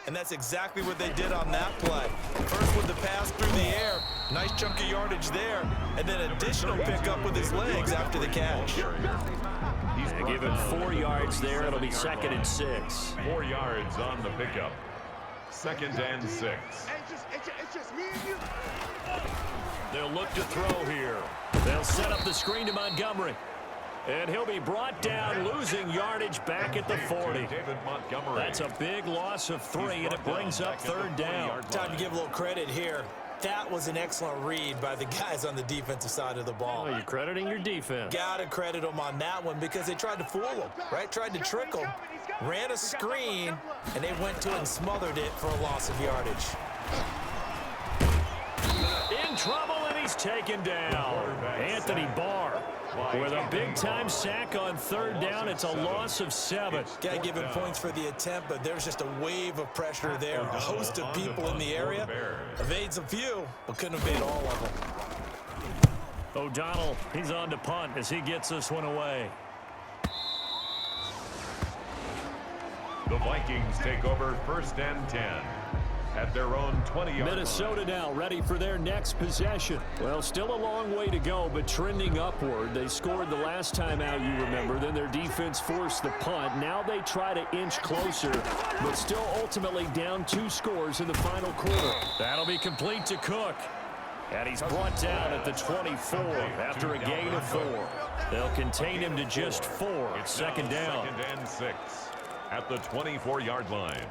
And that's exactly what they did on that play. First with the pass through the air, nice chunk of yardage there, and then additional pickup with his legs after the catch. They give him 4 yards there. It'll be 2nd and 6. 4 yards on the pickup. 2nd and 6. They'll look to throw here. They'll set up the screen to Montgomery. And he'll be brought down, losing yardage back at the 40. That's a big loss of 3, and it brings up 3rd down. Time to give a little credit here. That was an excellent read by the guys on the defensive side of the ball. Well, you're crediting your defense. Got to credit them on that one because they tried to fool him, right? Tried to trick him, ran a screen, and they went to it and smothered it for a loss of yardage. In trouble, and he's taken down. Anthony Barr with a big-time sack on 3rd down. It's a loss of 7. Got to give him points for the attempt, but there's just a wave of pressure there. A host of people in the area. Evades a few, but couldn't evade all of them. O'Donnell, he's on to punt as he gets this one away. The Vikings take over 1st and 10. At their own 20-yard Minnesota now ready for their next possession. Well, still a long way to go, but trending upward. They scored the last time out, you remember. Then their defense forced the punt. Now they try to inch closer, but still ultimately down 2 scores in the final quarter. That'll be complete to Cook. And he's brought down at the 24 after a gain of 4. They'll contain him to just 4. 2nd down. 2nd and 6 at the 24-yard line.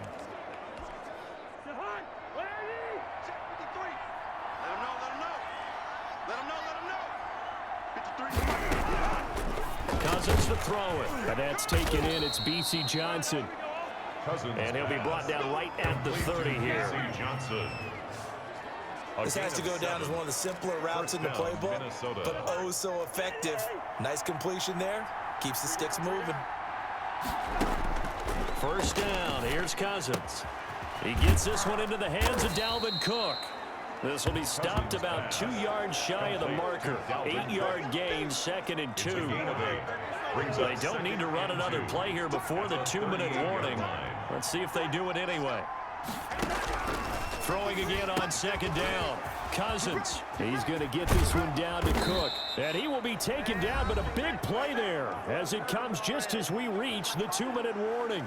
Cousins to throw it. And that's taken in. It's B.C. Johnson. And he'll be brought down right at the 30 here. This has to go down as one of the simpler routes in the playbook, but oh so effective. Nice completion there. Keeps the sticks moving. 1st down. Here's Cousins. He gets this one into the hands of Dalvin Cook. This will be stopped about 2 yards shy of the marker. 8-yard gain, 2nd and 2. They don't need to run another play here before the 2-minute warning. Let's see if they do it anyway. Throwing again on 2nd down. Cousins. He's going to get this one down to Cook. And he will be taken down, but a big play there as it comes just as we reach the 2-minute warning.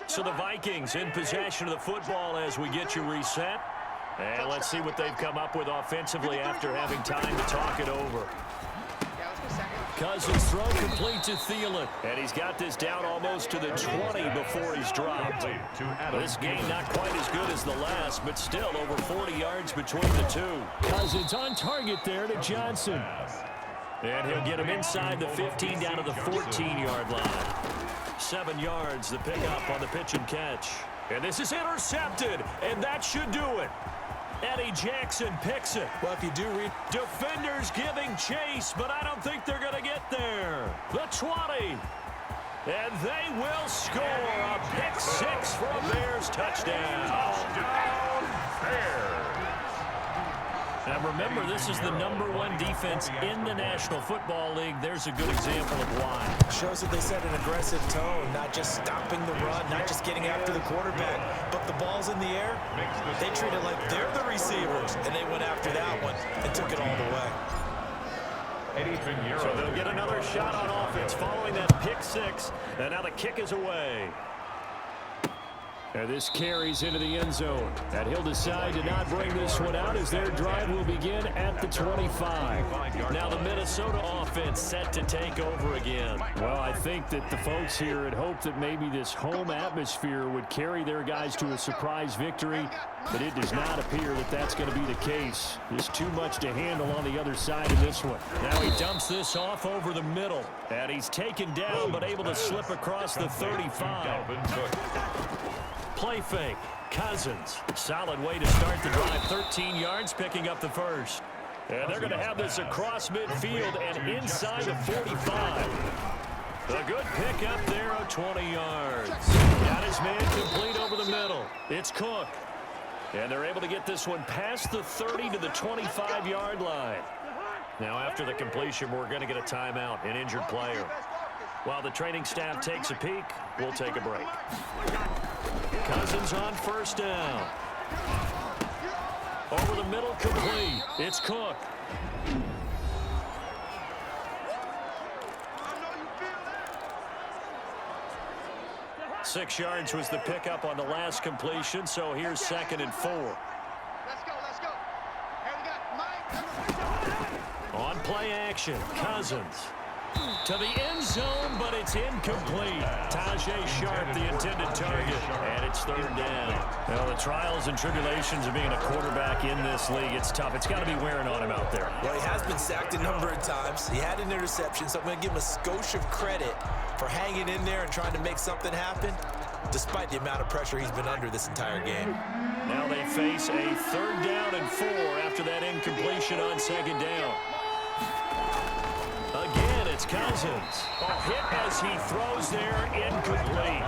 So the Vikings in possession of the football as we get you reset. And let's see what they've come up with offensively after having time to talk it over. Cousins throw complete to Thielen. And he's got this down almost to the 20 before he's dropped. This game not quite as good as the last, but still over 40 yards between the two. Cousins on target there to Johnson. And he'll get him inside the 15 down to the 14-yard line. 7 yards, the pickup on the pitch and catch. And this is intercepted, and that should do it. Eddie Jackson picks it. Well, if you do read... Defenders giving chase, but I don't think they're going to get there. The 20. And they will score a pick 6 for a Bears touchdown. Touchdown, Bears. Now remember, this is the #1 defense in the National Football League. There's a good example of why. Shows that they set an aggressive tone, not just stopping the run, not just getting after the quarterback, but the ball's in the air. They treat it like they're the receivers, and they went after that one and took it all the way. So they'll get another shot on offense following that pick 6, and now the kick is away. And this carries into the end zone. And he'll decide to not bring this one out as their drive will begin at the 25. Now the Minnesota offense set to take over again. Well, I think that the folks here had hoped that maybe this home atmosphere would carry their guys to a surprise victory, but it does not appear that that's going to be the case. There's too much to handle on the other side of this one. Now he dumps this off over the middle. And he's taken down but able to slip across the 35. Play fake. Cousins. Solid way to start the drive. 13 yards, picking up the first. And they're going to have this across midfield and inside the 45. A good pick up there of 20 yards. Got his man complete over the middle. It's Cook. And they're able to get this one past the 30 to the 25-yard line. Now after the completion, we're going to get a timeout, an injured player. While the training staff takes a peek, we'll take a break. Cousins on first down. Over the middle, complete. It's Cook. Six yards was the pickup on the last completion, so here's 2nd and 4. Let's go. Here we go. On play action, Cousins to the end zone, but it's incomplete. Tajay Sharp, the intended target, and it's 3rd down. Well, the trials and tribulations of being a quarterback in this league, it's tough. It's got to be wearing on him out there. Well, he has been sacked a number of times. He had an interception, so I'm going to give him a skosh of credit for hanging in there and trying to make something happen, despite the amount of pressure he's been under this entire game. Now they face a 3rd down and 4 after that incompletion on 2nd down. Again, it's Cousins. Hit as he throws there, incomplete.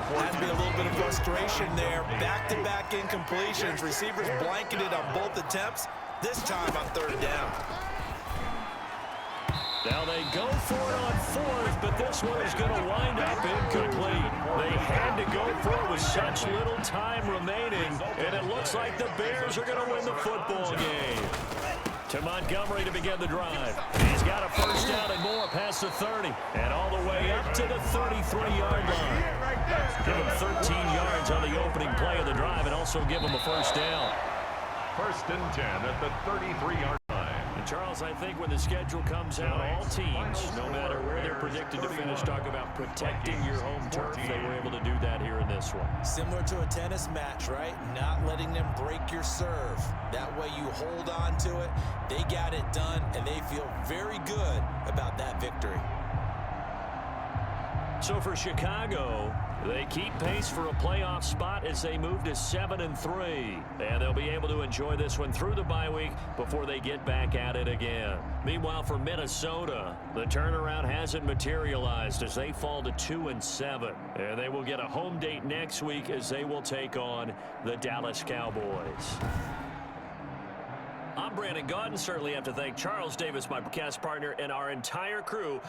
Had to be a little bit of frustration there. Back-to-back incompletions. Receivers blanketed on both attempts, this time on 3rd down. Now they go for it on 4th, but this one is going to wind up incomplete. They had to go for it with such little time remaining, and it looks like the Bears are going to win the football game. To Montgomery to begin the drive. He's got a first down and more past the 30, and all the way up to the 33-yard line. Give him 13 yards on the opening play of the drive and also give him a first down. 1st and 10 at the 33-yard line. And Charles, I think when the schedule comes out, all teams, no matter where they're predicted to finish, talk about protecting your home turf. They were able to do that here in this one. Similar to a tennis match, right? Not letting them break your serve. That way you hold on to it. They got it done, and they feel very good about that victory. So for Chicago, they keep pace for a playoff spot as they move to 7-3. And they'll be able to enjoy this one through the bye week before they get back at it again. Meanwhile, for Minnesota, the turnaround hasn't materialized as they fall to 2-7. And they will get a home date next week as they will take on the Dallas Cowboys. I'm Brandon Gaudin. Certainly have to thank Charles Davis, my broadcast partner, and our entire crew.